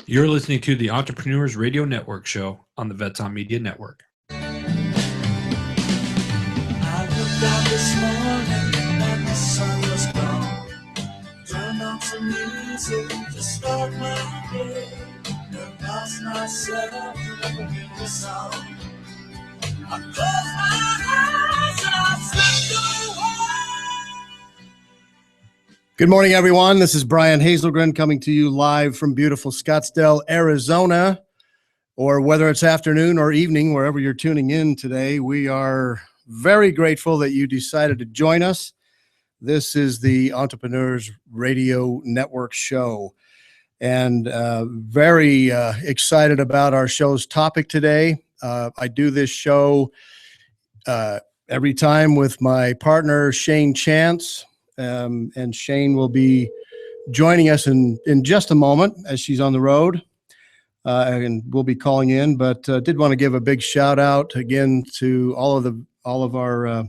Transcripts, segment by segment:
You're listening to the Entrepreneurs Radio Network show on the Vets on Media Network. I looked out this morning and the sun was gone. Turned on some music to start my day. Lost myself in the song. I closed my eyes and I slept away. Good morning, everyone. This is Brian Hazelgren coming to you live from beautiful Scottsdale, Arizona, or whether it's afternoon or evening, wherever you're tuning in today. We are very grateful that you decided to join us. This is the Entrepreneurs Radio Network show, and very excited about our show's topic today. I do this show every time with my partner, Shane Chance. And Shane will be joining us in just a moment as she's on the road, and we'll be calling in. But did want to give a big shout out again to all of our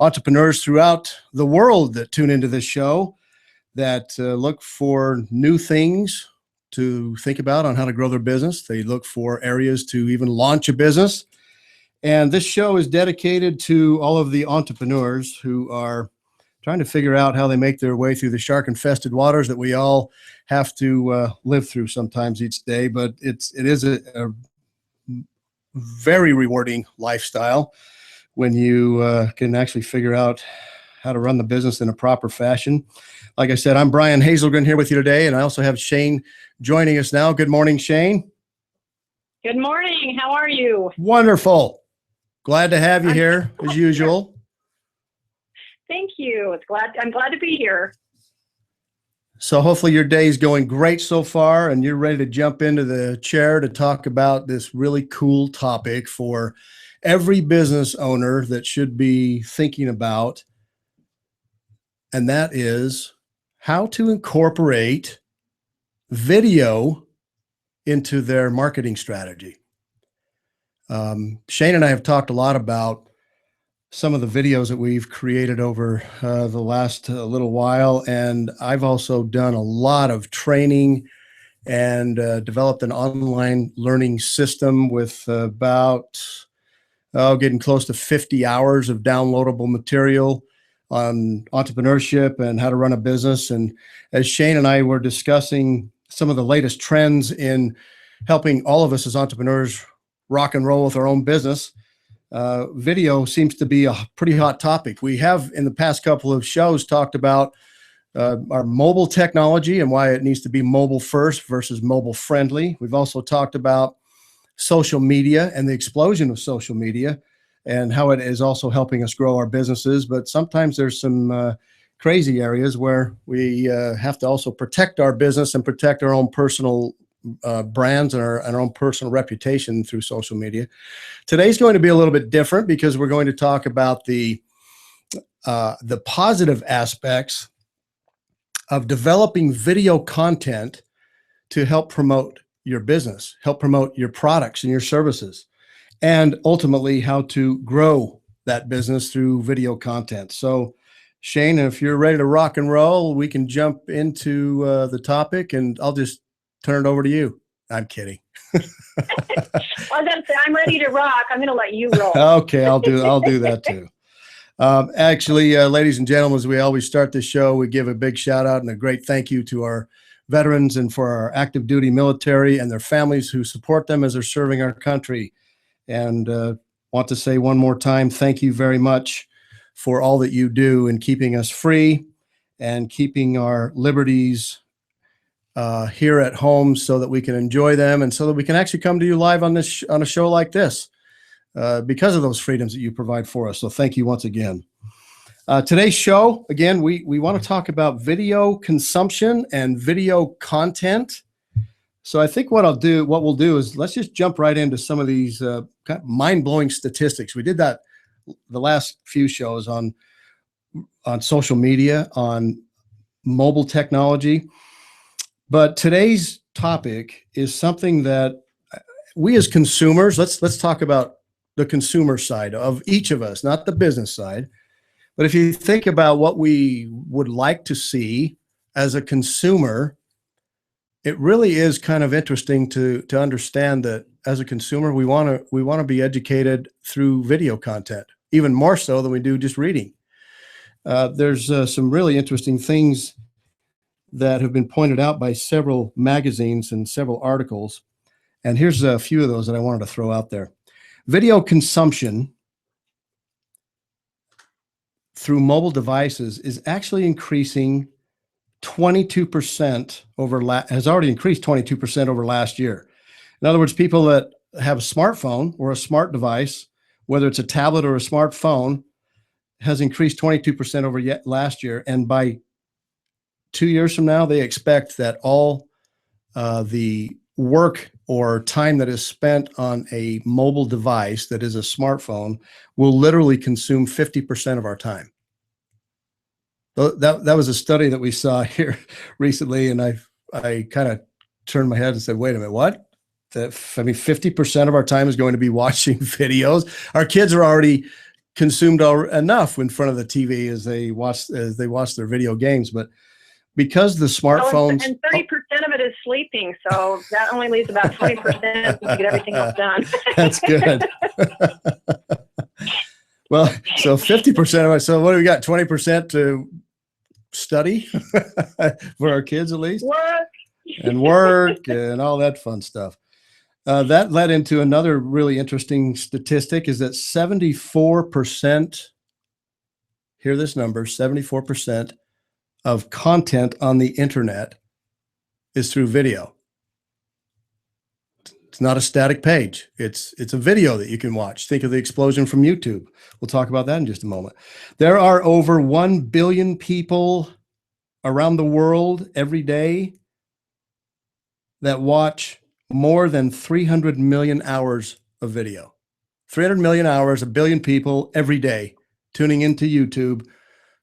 entrepreneurs throughout the world that tune into this show, that look for new things to think about on how to grow their business. They look for areas to even launch a business. And this show is dedicated to all of the entrepreneurs who are trying to figure out how they make their way through the shark-infested waters that we all have to live through sometimes each day. But it is a very rewarding lifestyle when you can actually figure out how to run the business in a proper fashion. Like I said, I'm Brian Hazelgren here with you today, and I also have Shane joining us now. Good morning, Shane. Good morning. How are you? Wonderful. Glad to have you here as usual. Thank you. I'm glad to be here. So hopefully your day is going great so far, and you're ready to jump into the chair to talk about this really cool topic for every business owner that should be thinking about, and that is how to incorporate video into their marketing strategy. Shane and I have talked a lot about some of the videos that we've created over the last little while. And I've also done a lot of training and developed an online learning system with about getting close to 50 hours of downloadable material on entrepreneurship and how to run a business. And as Shane and I were discussing some of the latest trends in helping all of us as entrepreneurs rock and roll with our own business, video seems to be a pretty hot topic. We have in the past couple of shows talked about our mobile technology and why it needs to be mobile first versus mobile friendly. We've also talked about social media and the explosion of social media and how it is also helping us grow our businesses. But sometimes there's some crazy areas where we have to also protect our business and protect our own personal brands and our own personal reputation through social media. Today's going to be a little bit different because we're going to talk about the positive aspects of developing video content to help promote your business, help promote your products and your services, and ultimately how to grow that business through video content. So Shane, if you're ready to rock and roll, we can jump into the topic, and I'll just turn it over to you. I'm kidding. I was going to say, I'm ready to rock. I'm going to let you roll. Okay, I'll do that too. Actually, ladies and gentlemen, as we always start the show, we give a big shout out and a great thank you to our veterans and for our active duty military and their families who support them as they're serving our country. And want to say one more time, thank you very much for all that you do in keeping us free and keeping our liberties here at home so that we can enjoy them and so that we can actually come to you live on this on a show like this because of those freedoms that you provide for us. So thank you once again. Today's show, again, we want to talk about video consumption and video content. So I think what we'll do is let's just jump right into some of these kind of mind-blowing statistics. We did that the last few shows on social media, on mobile technology. But today's topic is something that we as consumers, let's talk about the consumer side of each of us, not the business side. But if you think about what we would like to see as a consumer, it really is kind of interesting to understand that as a consumer, we want to be educated through video content, even more so than we do just reading. There's some really interesting things that have been pointed out by several magazines and several articles. And here's a few of those that I wanted to throw out there. Video consumption through mobile devices is actually increasing 22% has already increased 22% over last year. In other words, people that have a smartphone or a smart device, whether it's a tablet or a smartphone, has increased 22% over last year. And by 2 years from now, they expect that all the work or time that is spent on a mobile device that is a smartphone will literally consume 50% of our time. That was a study that we saw here recently, and I kind of turned my head and said, wait a minute, what? 50% of our time is going to be watching videos. Our kids are already consumed enough in front of the TV as they watch their video games, but because the smartphones and 30% of it is sleeping, so that only leaves about 20% to get everything else done. That's good. Well, so 50% of it. So what do we got? 20% to study for our kids, at least, work and all that fun stuff. That led into another really interesting statistic: is that 74%. Hear this number: 74% of content on the internet is through video. It's not a static page. It's a video that you can watch. Think of the explosion from YouTube. We'll talk about that in just a moment. There are over 1 billion people around the world every day that watch more than 300 million hours of video. 300 million hours, 1 billion people every day tuning into YouTube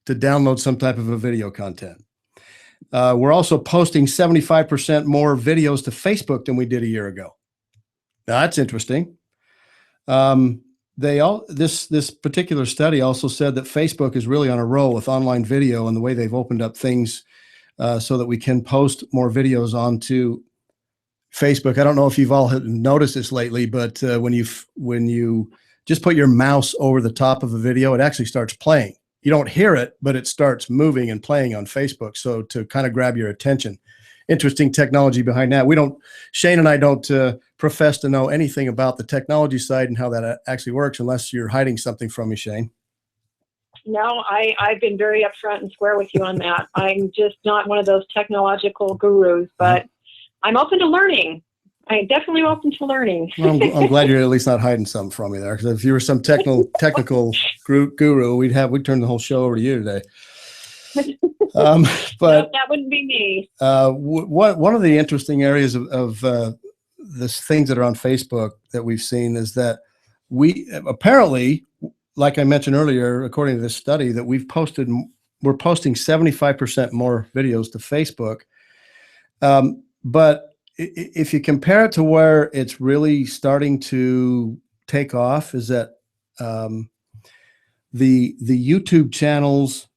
to download some type of a video content. We're also posting 75% more videos to Facebook than we did a year ago. Now, that's interesting. This particular study also said that Facebook is really on a roll with online video and the way they've opened up things so that we can post more videos onto Facebook. I don't know if you've all noticed this lately, but when you just put your mouse over the top of a video, it actually starts playing. You don't hear it, but it starts moving and playing on Facebook. So to kind of grab your attention. Interesting technology behind that. Shane and I don't profess to know anything about the technology side and how that actually works, unless you're hiding something from me, Shane. No, I've been very upfront and square with you on that. I'm just not one of those technological gurus, but I'm open to learning. I'm definitely open to learning. Well, I'm glad you're at least not hiding something from me there, because if you were some technical guru, we'd turn the whole show over to you today. But no, that wouldn't be me. One of the interesting areas of the things that are on Facebook that we've seen is that we apparently, like I mentioned earlier, according to this study, that we're posting 75% more videos to Facebook. But if you compare it to where it's really starting to take off, is that the YouTube channels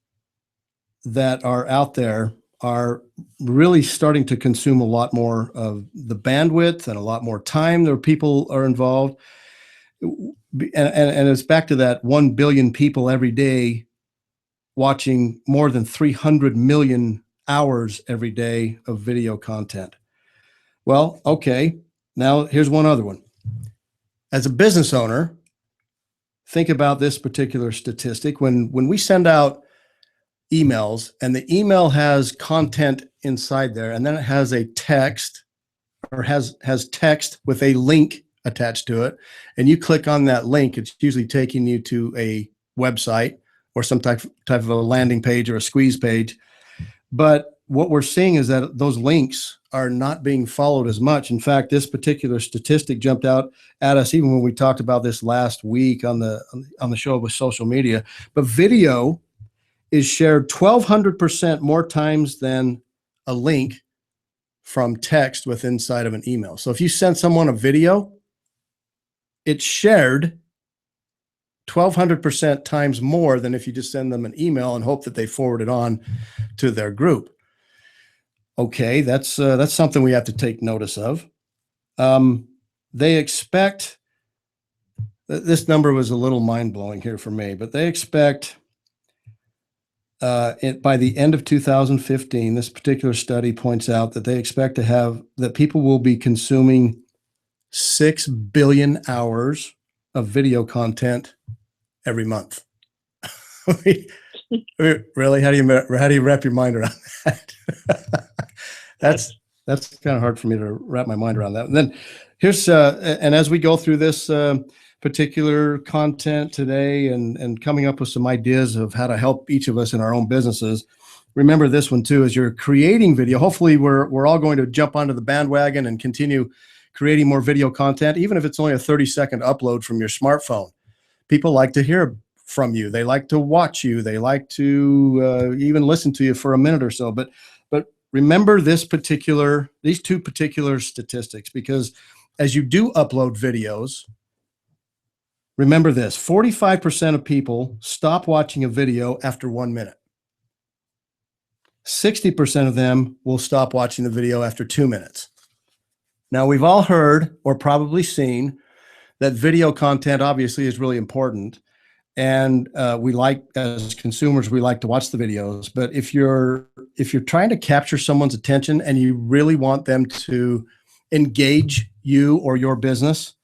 that are out there are really starting to consume a lot more of the bandwidth and a lot more time. There people are involved. And it's back to that 1 billion people every day watching more than 300 million hours every day of video content. Well, okay, now here's one other one. As a business owner, think about this particular statistic. When we send out emails and the email has content inside there, and then it has a text or has text with a link attached to it, and you click on that link, it's usually taking you to a website or some type of a landing page or a squeeze page. But what we're seeing is that those links are not being followed as much. In fact, this particular statistic jumped out at us even when we talked about this last week on the show with social media. But video is shared 1,200% more times than a link from text with inside of an email. So if you send someone a video, it's shared 1,200% times more than if you just send them an email and hope that they forward it on to their group. Okay, that's something we have to take notice of. They expect, this number was a little mind-blowing here for me, but they expect by the end of 2015, this particular study points out that they expect to have, that people will be consuming 6 billion hours of video content every month. Really? How do you wrap your mind around that? That's kind of hard for me to wrap my mind around that. And then here's, and as we go through this particular content today and coming up with some ideas of how to help each of us in our own businesses, remember this one too, as you're creating video, hopefully we're all going to jump onto the bandwagon and continue creating more video content, even if it's only a 30-second upload from your smartphone. People like to hear from you. They like to watch you. They like to even listen to you for a minute or so. But remember these two particular statistics, because as you do upload videos, remember this: 45% of people stop watching a video after 1 minute. 60% of them will stop watching the video after 2 minutes. Now, we've all heard or probably seen that video content obviously is really important. And we like, as consumers, we like to watch the videos. But if you're trying to capture someone's attention and you really want them to engage you or your business,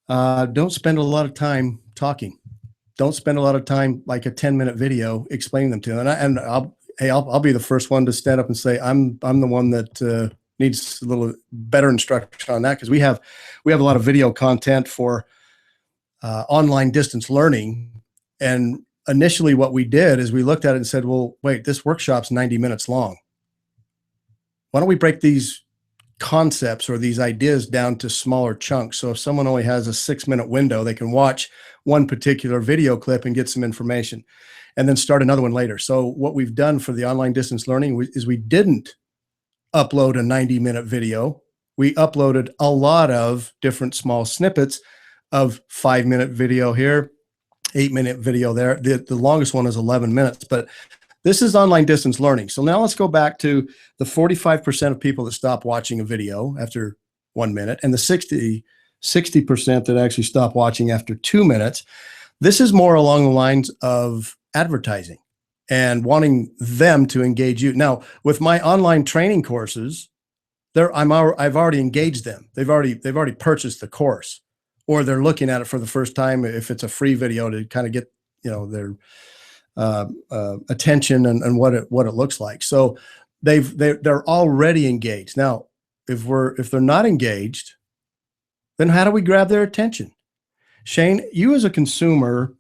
don't spend a lot of time talking. Don't spend a lot of time, like a 10-minute video, explaining them to them. I'll be the first one to stand up and say I'm the one that needs a little better instruction on that, because we have a lot of video content for online distance learning. And initially what we did is we looked at it and said, well, wait, this workshop's 90 minutes long. Why don't we break these concepts or these ideas down to smaller chunks? So if someone only has a 6-minute window, they can watch one particular video clip and get some information and then start another one later. So what we've done for the online distance learning is we didn't upload a 90-minute video. We uploaded a lot of different small snippets of 5-minute video here, 8-minute video there. The longest one is 11 minutes, but this is online distance learning. So now let's go back to the 45% of people that stop watching a video after 1 minute and the 60% that actually stop watching after 2 minutes. This is more along the lines of advertising and wanting them to engage you. Now, with my online training courses, I've already engaged them. They've already purchased the course, or they're looking at it for the first time if it's a free video to kind of get, their attention and what it looks like. So they're already engaged. Now, if they're not engaged, then how do we grab their attention? Shane, you as a consumer,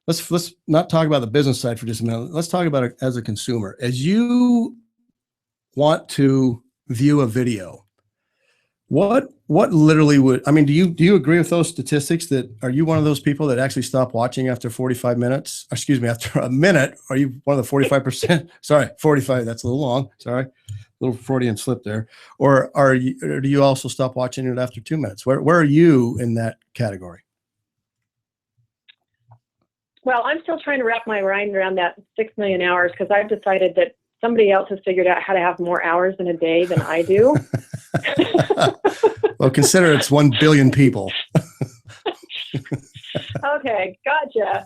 let's not talk about the business side for just a minute. Let's talk about it as a consumer. As you want to view a video, what literally would, do you agree with those statistics? Are you one of those people that actually stop watching after 45 minutes? Excuse me, after a minute? Are you one of the 45%? Sorry, 45, that's a little long. Sorry, a little Freudian slip there. Or do you also stop watching it after 2 minutes? Where are you in that category? Well, I'm still trying to wrap my mind around that 6 million hours, because I've decided that somebody else has figured out how to have more hours in a day than I do. Well, consider it's 1 billion people. Okay, gotcha.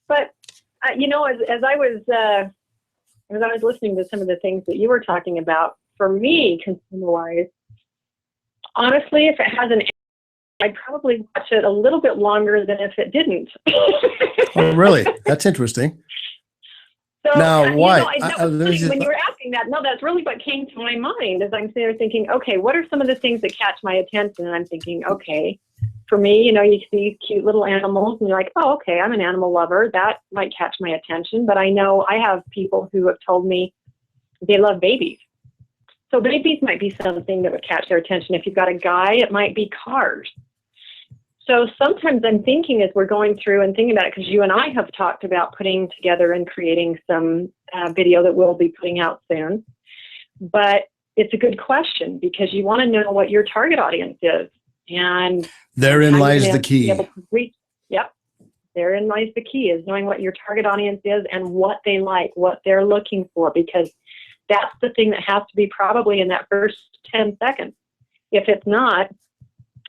But as I was listening to some of the things that you were talking about, for me, consumer-wise, honestly, if it has an, I'd probably watch it a little bit longer than if it didn't. Oh, really? That's interesting. So, now, why? When you were asking that, no, that's really what came to my mind as I'm sitting there thinking, okay, what are some of the things that catch my attention? And I'm thinking, okay, for me, you see cute little animals and you're like, oh, okay, I'm an animal lover. That might catch my attention. But I know I have people who have told me they love babies. So babies might be something that would catch their attention. If you've got a guy, it might be cars. So sometimes I'm thinking as we're going through and thinking about it, because you and I have talked about putting together and creating some video that we'll be putting out soon. But it's a good question, because you want to know what your target audience is. And therein lies the key. Yep. Therein lies the key, is knowing what your target audience is and what they like, what they're looking for, because that's the thing that has to be probably in that first 10 seconds. If it's not,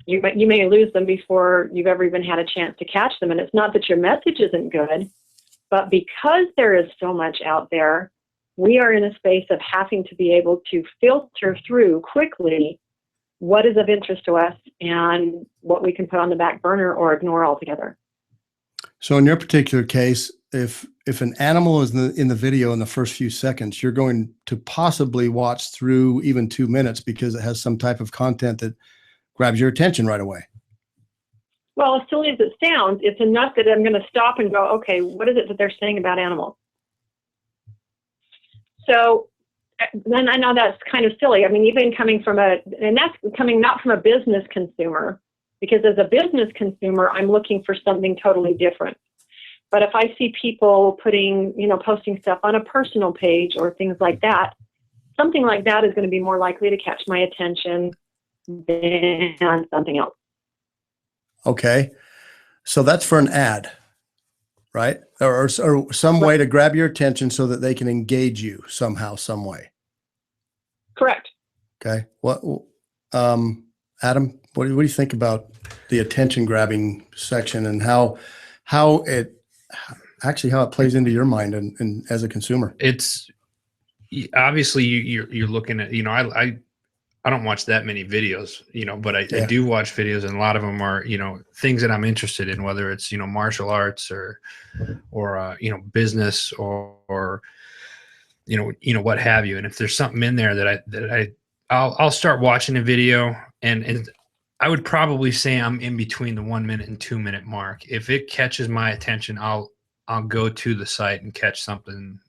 you may lose them before you've ever even had a chance to catch them. And it's not that your message isn't good, but because there is so much out there, we are in a space of having to be able to filter through quickly what is of interest to us and what we can put on the back burner or ignore altogether. So in your particular case, if an animal is in the video in the first few seconds, you're going to possibly watch through even 2 minutes because it has some type of content that grabs your attention right away. Well, as silly as it sounds, it's enough that I'm going to stop and go, okay, what is it that they're saying about animals? So then I know that's kind of silly. I mean, even coming from and that's coming not from a business consumer, because as a business consumer, I'm looking for something totally different. But if I see people posting stuff on a personal page or things like that, something like that is going to be more likely to catch my attention than something else. Okay. So that's for an ad, right? Or some way to grab your attention so that they can engage you somehow, some way. Correct. Okay. Adam, what do you think about the attention grabbing section and how it plays into your mind and as a consumer? It's obviously you're looking at, I don't watch that many videos, but I do watch videos, and a lot of them are, things that I'm interested in, whether it's, martial arts or business or what have you. And if there's something in there that I'll start watching a video, and I would probably say I'm in between the 1 minute and 2 minute mark. If it catches my attention, I'll go to the site and catch something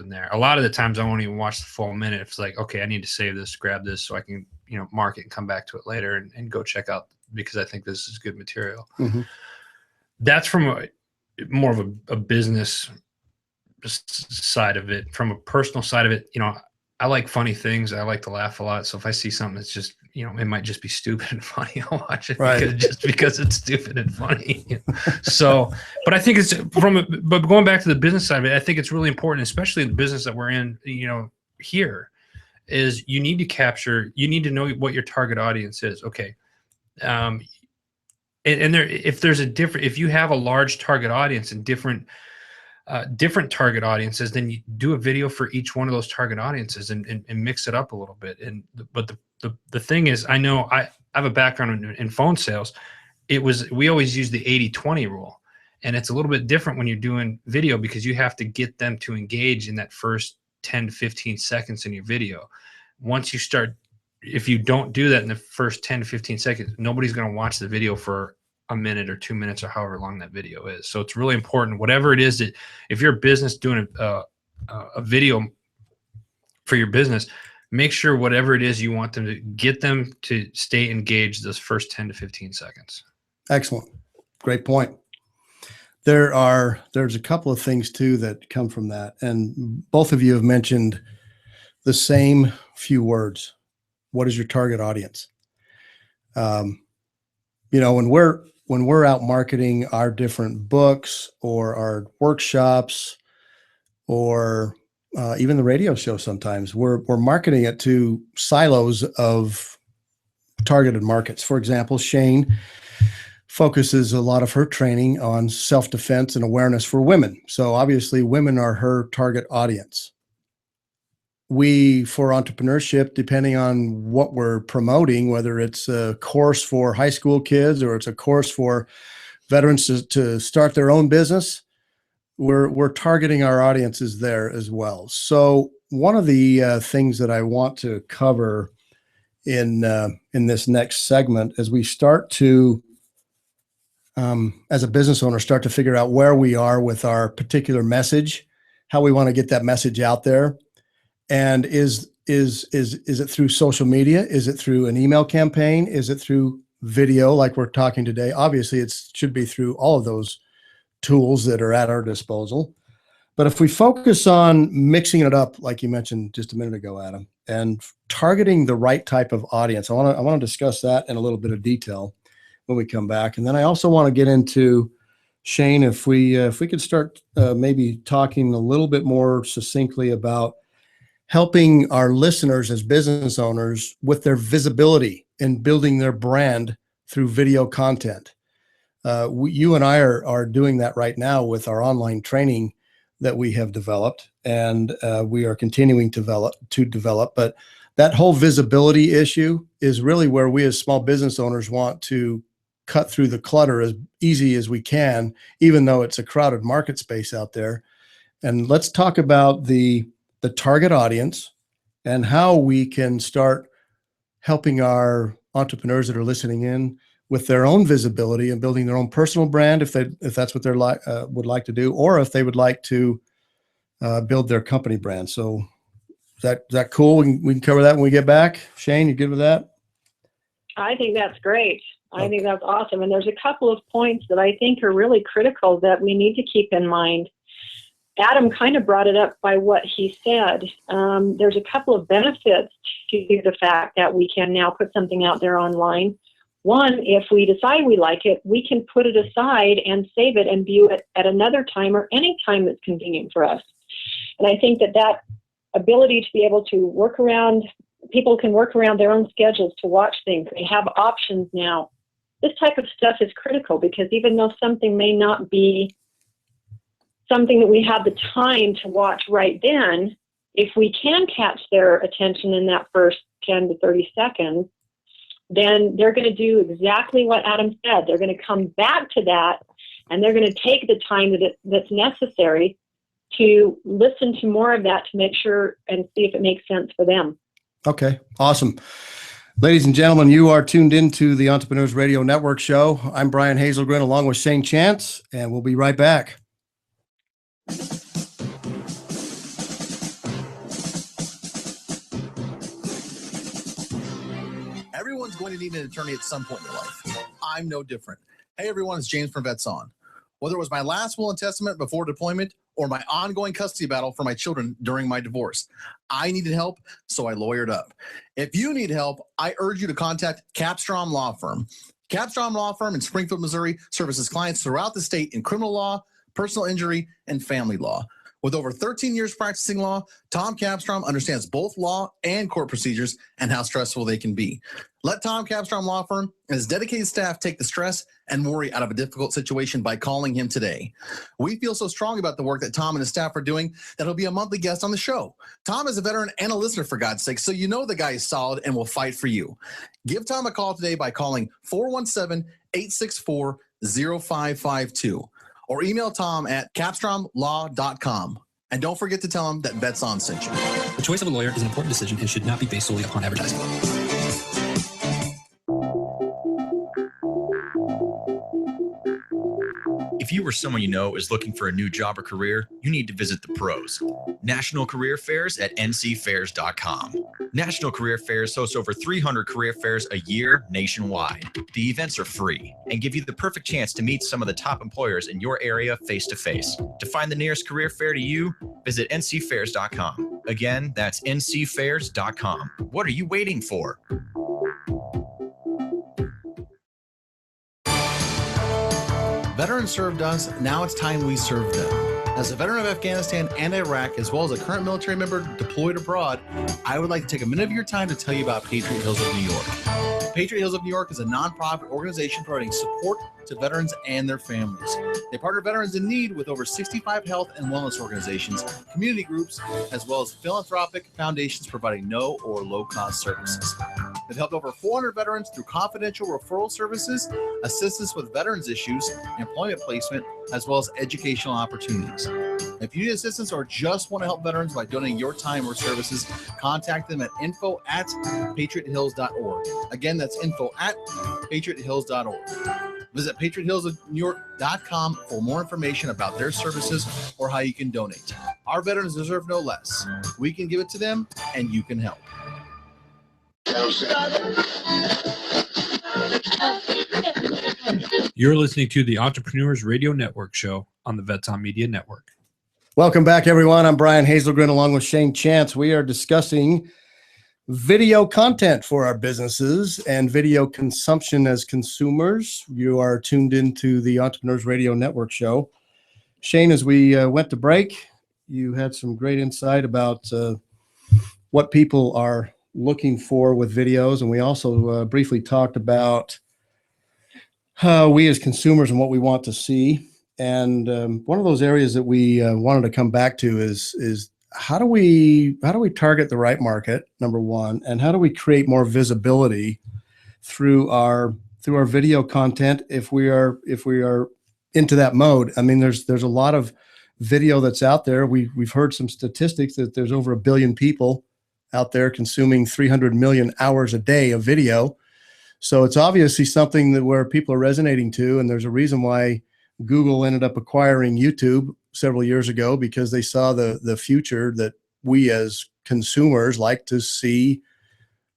there. A lot of the times I won't even watch the full minute. It's like, okay, I need to save this, grab this so I can, mark it and come back to it later and go check out, because I think this is good material. Mm-hmm. That's from more of a business side of it. From a personal side of it, I like funny things. I like to laugh a lot. So if I see something that's just, it might just be stupid and funny, I'll watch it because it's stupid and funny. So, but I think it's but going back to the business side of it, I think it's really important, especially in the business that we're in, here, is you need to know what your target audience is. Okay. If you have a large target audience and different target audiences, then you do a video for each one of those target audiences and mix it up a little bit. But the thing is, I know I have a background in phone sales. We always use the 80-20 rule, and it's a little bit different when you're doing video, because you have to get them to engage in that first 10 to 15 seconds in your video. If you don't do that in the first 10 to 15 seconds, nobody's going to watch the video for a minute or 2 minutes or however long that video is. So it's really important, whatever it is, that if you're a business doing a video for your business, make sure whatever it is you want them to get them to stay engaged those first 10 to 15 seconds. Excellent. Great point. There's a couple of things too that come from that. And both of you have mentioned the same few words. What is your target audience? When we're out marketing our different books or our workshops or even the radio show, sometimes we're marketing it to silos of targeted markets. For example, Shane focuses a lot of her training on self-defense and awareness for women. So obviously women are her target audience. For entrepreneurship, depending on what we're promoting, whether it's a course for high school kids or it's a course for veterans to start their own business, we're targeting our audiences there as well. So one of the things that I want to cover in this next segment, as we start to, as a business owner, start to figure out where we are with our particular message, how we want to get that message out there. And is it through social media? Is it through an email campaign? Is it through video like we're talking today? Obviously, it should be through all of those tools that are at our disposal. But if we focus on mixing it up, like you mentioned just a minute ago, Adam, and targeting the right type of audience, I want to discuss that in a little bit of detail when we come back. And then I also want to get into Shane, if we could start maybe talking a little bit more succinctly about helping our listeners as business owners with their visibility and building their brand through video content. You and I are doing that right now with our online training that we have developed, and we are continuing to develop. But that whole visibility issue is really where we as small business owners want to cut through the clutter as easy as we can, even though it's a crowded market space out there. And let's talk about the target audience and how we can start helping our entrepreneurs that are listening in with their own visibility and building their own personal brand, if that's what they're would like to do, or if they would like to build their company brand. So is that cool? We can cover that when we get back. Shane, you good with that? I think that's great. I think that's awesome. And there's a couple of points that I think are really critical that we need to keep in mind. Adam kind of brought it up by what he said. There's a couple of benefits to the fact that we can now put something out there online. One, if we decide we like it, we can put it aside and save it and view it at another time or any time that's convenient for us. And I think that ability to be able to work around, people can work around their own schedules to watch things. They have options now. This type of stuff is critical because even though something may not be something that we have the time to watch right then, if we can catch their attention in that first 10 to 30 seconds, then they're going to do exactly what Adam said. They're going to come back to that, and they're going to take the time that's necessary to listen to more of that to make sure and see if it makes sense for them. Okay, awesome. Ladies and gentlemen, you are tuned into the Entrepreneurs Radio Network show. I'm Brian Hazelgren along with Shane Chance, and we'll be right back. Everyone's going to need an attorney at some point in their life. I'm no different. Hey everyone, it's James from Vets On. Whether it was my last will and testament before deployment or my ongoing custody battle for my children during my divorce, I needed help, so I lawyered up. If you need help, I urge you to contact Capstrom Law Firm. Capstrom Law Firm in Springfield, Missouri services clients throughout the state in criminal law, personal injury, and family law. With over 13 years practicing law, Tom Capstrom understands both law and court procedures and how stressful they can be. Let Tom Capstrom Law Firm and his dedicated staff take the stress and worry out of a difficult situation by calling him today. We feel so strong about the work that Tom and his staff are doing that he'll be a monthly guest on the show. Tom is a veteran and a listener, for God's sake, so you know the guy is solid and will fight for you. Give Tom a call today by calling 417-864-0552. Or email Tom at capstromlaw.com. And don't forget to tell him that Vets On sent you. The choice of a lawyer is an important decision and should not be based solely upon advertising. If you or someone you know is looking for a new job or career, you need to visit the pros. National Career Fairs at ncfairs.com. National Career Fairs hosts over 300 career fairs a year nationwide. The events are free and give you the perfect chance to meet some of the top employers in your area face-to-face. To find the nearest career fair to you, visit ncfairs.com. Again, that's ncfairs.com. What are you waiting for? Veterans served us, now it's time we serve them. As a veteran of Afghanistan and Iraq, as well as a current military member deployed abroad, I would like to take a minute of your time to tell you about Patriot Hills of New York. Patriot Hills of New York is a nonprofit organization providing support to veterans and their families. They partner veterans in need with over 65 health and wellness organizations, community groups, as well as philanthropic foundations providing no or low-cost services. They've helped over 400 veterans through confidential referral services, assistance with veterans issues, employment placement, as well as educational opportunities. If you need assistance or just want to help veterans by donating your time or services, contact them at info@patriothills.org. Again, that's info@patriothills.org. Visit patriothillsofnewyork.com for more information about their services or how you can donate. Our veterans deserve no less. We can give it to them, and you can help. You're listening to the Entrepreneurs Radio Network show on the Vets On Media Network. Welcome back, everyone. I'm Brian Hazelgren along with Shane Chance. We are discussing video content for our businesses and video consumption as consumers. You are tuned into the Entrepreneurs Radio Network show. Shane, as we went to break, you had some great insight about what people are looking for with videos. And we also briefly talked about how we as consumers and what we want to see. And one of those areas that we wanted to come back to is how do we target the right market, number one, and how do we create more visibility through our video content if we are into that mode. I mean, there's a lot of video that's out there. We've heard some statistics that there's over 1 billion people out there consuming 300 million hours a day of video. So it's obviously something that where people are resonating to, and there's a reason why Google ended up acquiring YouTube several years ago, because they saw the future that we as consumers like to see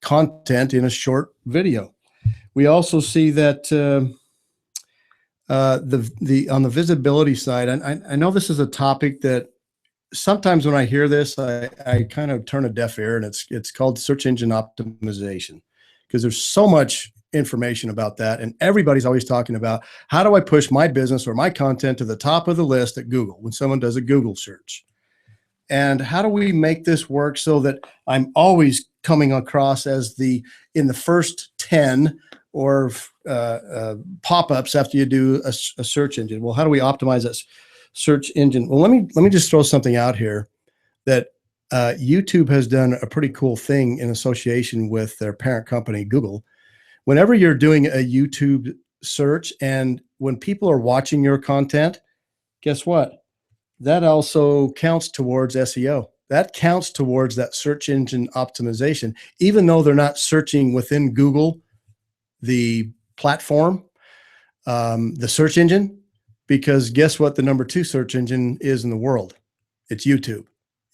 content in a short video. We also see that on the visibility side, I know this is a topic that sometimes when I hear this, I kind of turn a deaf ear, and it's called search engine optimization, because there's so much information about that, and everybody's always talking about how do I push my business or my content to the top of the list at Google when someone does a Google search, and how do we make this work so that I'm always coming across as in the first 10 or pop-ups after you do a search engine. Well, how do we optimize that search engine? Well, let me just throw something out here that YouTube has done a pretty cool thing in association with their parent company, Google. Whenever you're doing a YouTube search and when people are watching your content, guess what? That also counts towards SEO. That counts towards that search engine optimization, even though they're not searching within Google, the platform, the search engine, because guess what the number 2 search engine is in the world? It's YouTube.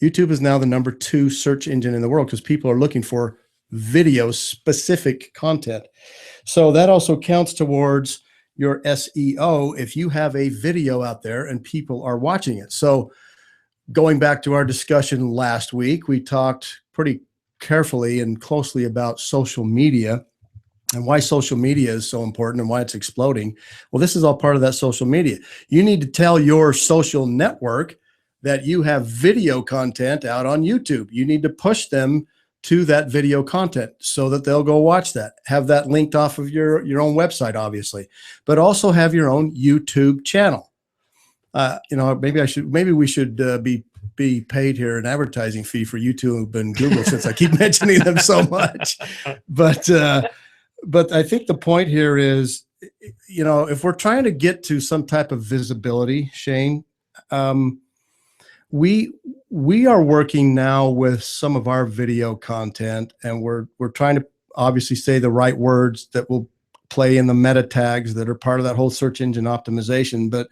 YouTube is now the number 2 search engine in the world because people are looking for video specific content. So that also counts towards your SEO if you have a video out there and people are watching it. So going back to our discussion last week, we talked pretty carefully and closely about social media and why social media is so important and why it's exploding. Well, this is all part of that social media. You need to tell your social network that you have video content out on YouTube. You need to push them to that video content so that they'll go watch that. Have that linked off of your own website, obviously, but also have your own YouTube channel. Maybe we should be paid here an advertising fee for YouTube and Google since I keep mentioning them so much. But I think the point here is, if we're trying to get to some type of visibility, Shane, we are working now with some of our video content, and we're trying to obviously say the right words that will play in the meta tags that are part of that whole search engine optimization. But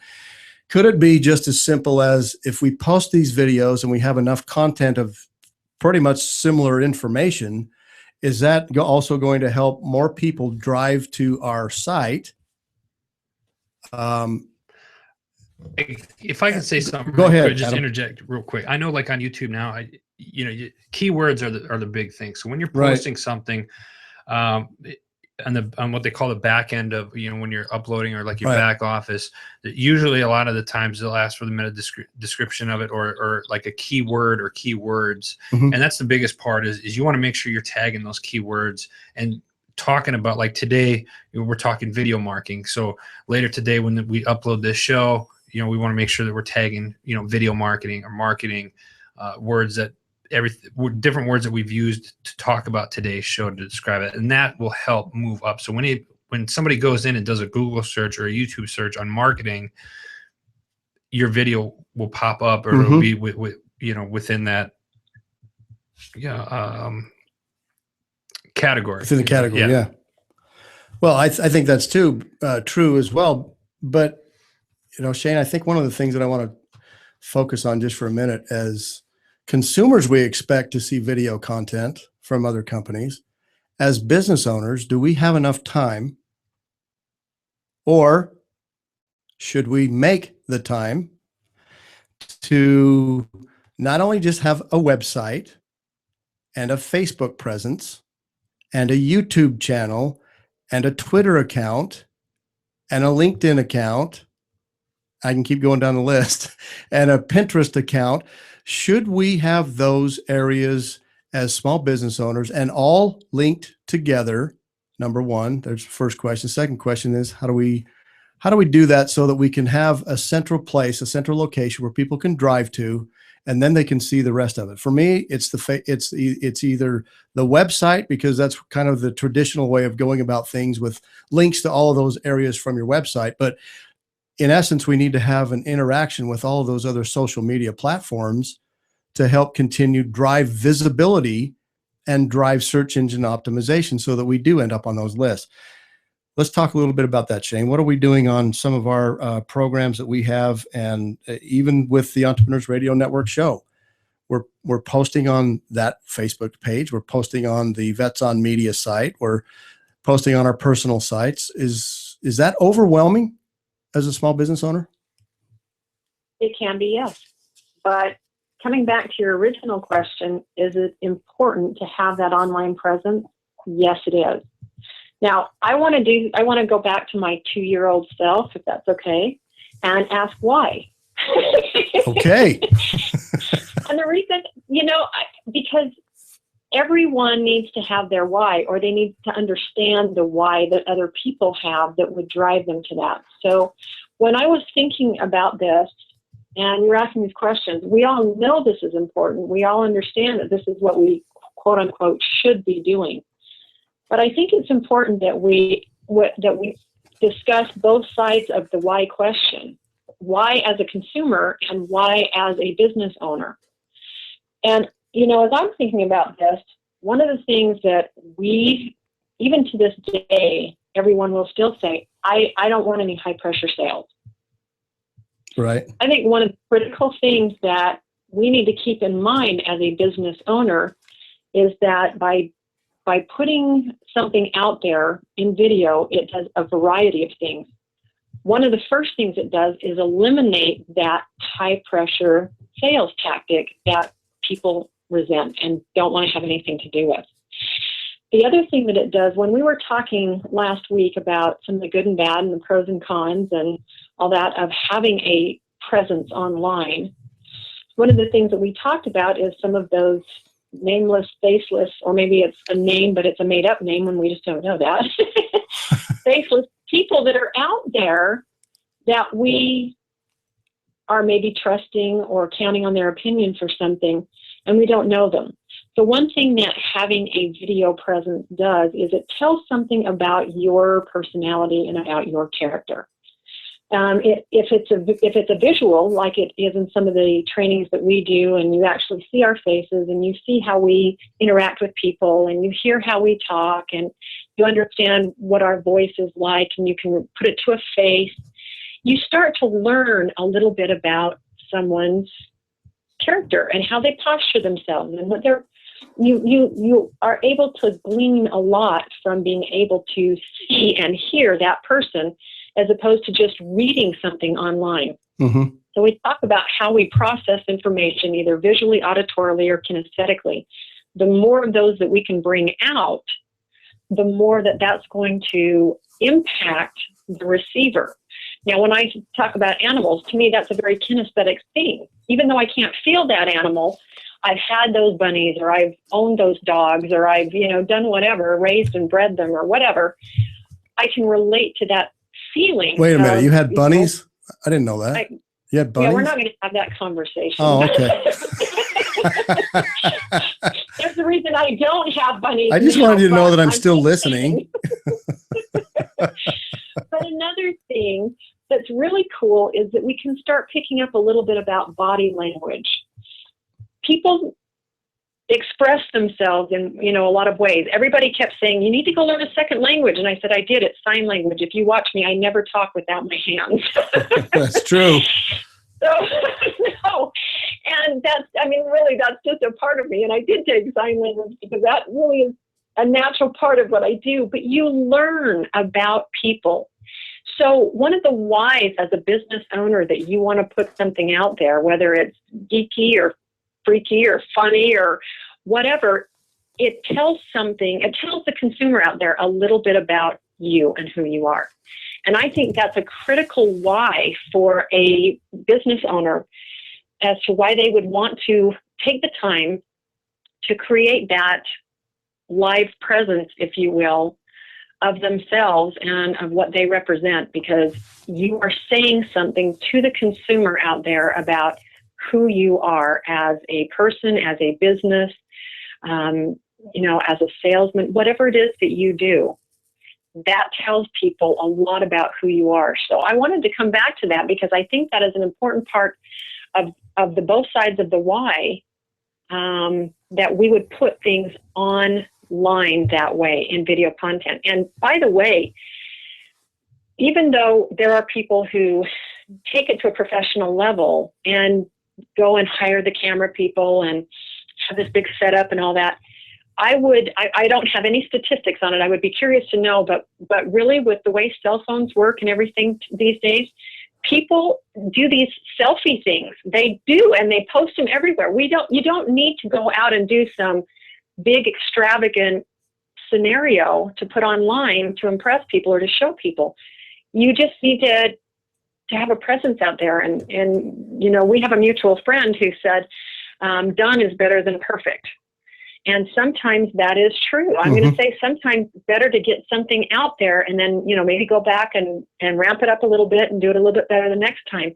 could it be just as simple as if we post these videos and we have enough content of pretty much similar information, is that also going to help more people drive to our site? If I can say something, go ahead. Just Adam. interject real quick. I know, like on YouTube now, keywords are the big thing. So when you're posting something, on what they call the back end of when you're uploading or like your back office, usually a lot of the times they'll ask for the meta description of it or like a keyword or keywords, and that's the biggest part is you want to make sure you're tagging those keywords and talking about, like today we're talking video marketing. So later today when we upload this show, we want to make sure that we're tagging video marketing or marketing words that different words that we've used to talk about today's show to describe it, and that will help move up. So when somebody goes in and does a Google search or a YouTube search on marketing, your video will pop up, or it'll be within that category. Within the category, yeah. Well, I think that's true as well. But Shane, I think one of the things that I want to focus on just for a minute, as consumers, we expect to see video content from other companies. As business owners, do we have enough time, or should we make the time to not only just have a website, and a Facebook presence and a YouTube channel and a Twitter account and a LinkedIn account. I can keep going down the list, and a Pinterest account. Should we have those areas as small business owners and all linked together? Number one, there's the first question. Second question is, how do we do that so that we can have a central place, a central location where people can drive to, and then they can see the rest of it? For me, it's it's either the website, because that's kind of the traditional way of going about things, with links to all of those areas from your website. But in essence, we need to have an interaction with all of those other social media platforms to help continue drive visibility and drive search engine optimization so that we do end up on those lists. Let's talk a little bit about that, Shane. What are we doing on some of our programs that we have, and even with the Entrepreneurs Radio Network show? We're posting on that Facebook page. We're posting on the Vets on Media site. We're posting on our personal sites. Is that overwhelming as a small business owner? It can be, yes. But coming back to your original question, is it important to have that online presence? Yes, it is. Now, I want to go back to my 2-year-old self, if that's okay, and ask why. Okay. And the reason, because everyone needs to have their why, or they need to understand the why that other people have that would drive them to that. So when I was thinking about this, and you're asking these questions, we all know this is important. We all understand that this is what we, quote unquote, should be doing. But I think it's important that we discuss both sides of the why question. Why as a consumer and why as a business owner. And, as I'm thinking about this, one of the things that we, even to this day, everyone will still say, I don't want any high pressure sales. Right. I think one of the critical things that we need to keep in mind as a business owner is that by putting something out there in video, it does a variety of things. One of the first things it does is eliminate that high pressure sales tactic that people resent and don't want to have anything to do with. The other thing that it does, when we were talking last week about some of the good and bad and the pros and cons and all that of having a presence online, one of the things that we talked about is some of those nameless, faceless, or maybe it's a name, but it's a made up name and we just don't know that, faceless people that are out there that we are maybe trusting or counting on their opinion for something, and we don't know them. So one thing that having a video presence does is it tells something about your personality and about your character. If it's a visual, like it is in some of the trainings that we do, and you actually see our faces and you see how we interact with people and you hear how we talk and you understand what our voice is like and you can put it to a face, you start to learn a little bit about someone's character and how they posture themselves and what they're. You are able to glean a lot from being able to see and hear that person, as opposed to just reading something online. Mm-hmm. So we talk about how we process information, either visually, auditorily, or kinesthetically. The more of those that we can bring out, the more that's going to impact the receiver. Now, when I talk about animals, to me, that's a very kinesthetic thing. Even though I can't feel that animal, I've had those bunnies, or I've owned those dogs, or I've, done whatever, raised and bred them, or whatever. I can relate to that feeling. Wait a minute, you had bunnies? I didn't know that. You had bunnies? Yeah, we're not going to have that conversation. Oh, okay. There's the reason I don't have bunnies. I just wanted you to know that I'm still listening. But another thing that's really cool is that we can start picking up a little bit about body language. People express themselves in, a lot of ways. Everybody kept saying, you need to go learn a second language. And I said, I did. It's sign language. If you watch me, I never talk without my hands. That's true. So, no. And really, that's just a part of me. And I did take sign language because that really is a natural part of what I do. But you learn about people. So one of the whys as a business owner that you want to put something out there, whether it's geeky or freaky or funny or whatever, it tells something, it tells the consumer out there a little bit about you and who you are. And I think that's a critical why for a business owner as to why they would want to take the time to create that live presence, if you will, of themselves and of what they represent, because you are saying something to the consumer out there about who you are as a person, as a business, as a salesman, whatever it is that you do. That tells people a lot about who you are. So I wanted to come back to that because I think that is an important part of the both sides of the why, that we would put things online that way in video content. And by the way, even though there are people who take it to a professional level and go and hire the camera people and have this big setup and all that, I don't have any statistics on it. I would be curious to know, but really with the way cell phones work and everything these days, people do these selfie things. They do, and they post them everywhere. You don't need to go out and do some big extravagant scenario to put online to impress people or to show people. You just need to have a presence out there. And we have a mutual friend who said, done is better than perfect. And sometimes that is true. I'm going to say sometimes it's better to get something out there and then, maybe go back and ramp it up a little bit and do it a little bit better the next time.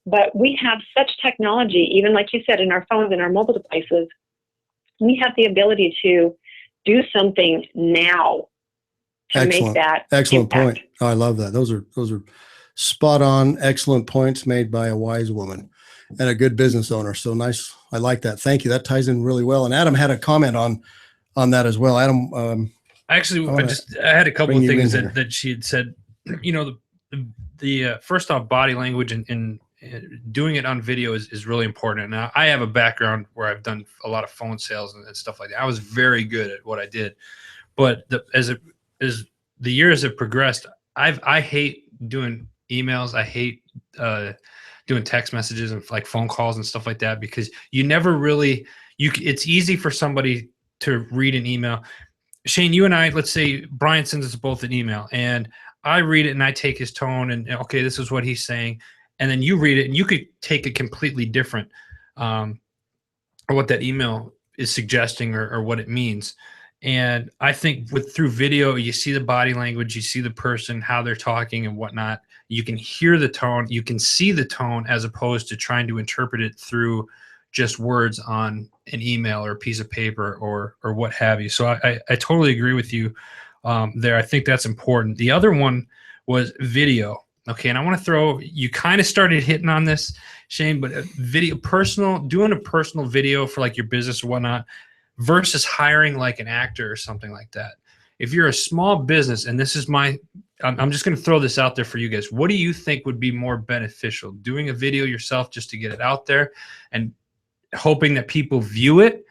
But we have such technology, even like you said, in our phones and our mobile devices, we have the ability to do something now to make that excellent impact. point. Oh, I love that. Those are spot on, excellent points made by a wise woman and a good business owner. So nice. I like that. Thank you. That ties in really well. And Adam had a comment on that as well. Adam, I had a couple of things that she had said. The first off, body language and doing it on video is really important. Now, I have a background where I've done a lot of phone sales and stuff like that. I was very good at what I did, but as the years have progressed, I hate doing emails. I hate doing text messages and like phone calls and stuff like that, because you never really, it's easy for somebody to read an email. Shane, you and I, let's say Brian sends us both an email and I read it and I take his tone and okay, this is what he's saying. And then you read it and you could take it completely different, or what that email is suggesting or what it means. And I think through video, you see the body language, you see the person, how they're talking and whatnot. You can hear the tone, you can see the tone, as opposed to trying to interpret it through just words on an email or a piece of paper or what have you. So I totally agree with you there. I think that's important. The other one was video. Okay, and I want to you kind of started hitting on this, Shane, but doing a personal video for like your business or whatnot versus hiring like an actor or something like that. If you're a small business, and this is I'm just going to throw this out there for you guys. What do you think would be more beneficial? Doing a video yourself just to get it out there and hoping that people view it,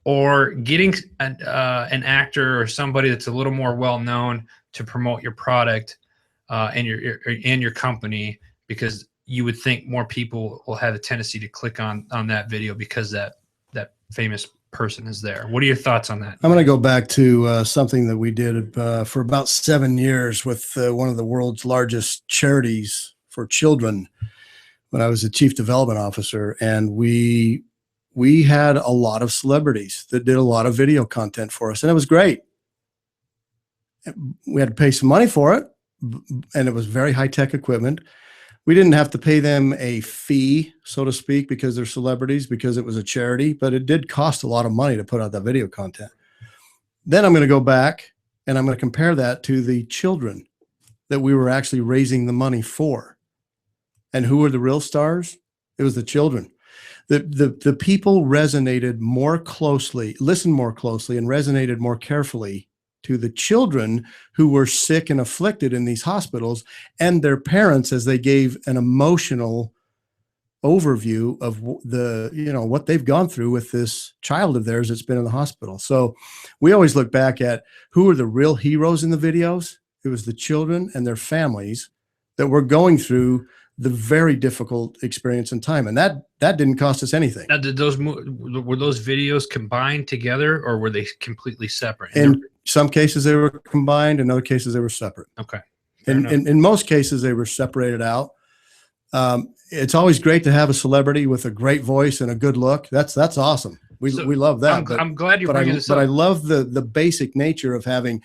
or getting an actor or somebody that's a little more well-known to promote your product and your company, because you would think more people will have a tendency to click on that video because that famous person is there. What are your thoughts on that? I'm going to go back to something that we did for about 7 years with one of the world's largest charities for children when I was the chief development officer. And we had a lot of celebrities that did a lot of video content for us. And it was great. We had to pay some money for it, and it was very high-tech equipment. We didn't have to pay them a fee, so to speak, because they're celebrities, because it was a charity, but it did cost a lot of money to put out that video content. Then I'm going to go back and I'm going to compare that to the children that we were actually raising the money for. And who were the real stars? It was the children. The people resonated more closely, listened more closely, and resonated more carefully to the children who were sick and afflicted in these hospitals and their parents, as they gave an emotional overview of what they've gone through with this child of theirs that's been in the hospital. So we always look back at who were the real heroes in the videos. It was the children and their families that were going through the very difficult experience and time. And that didn't cost us anything. Now, were those videos combined together, or were they completely separate? In some cases they were combined, in other cases they were separate. Okay. Fair enough. In most cases they were separated out. It's always great to have a celebrity with a great voice and a good look. That's awesome. We love that. I'm glad you're bringing this up. But I love the basic nature of having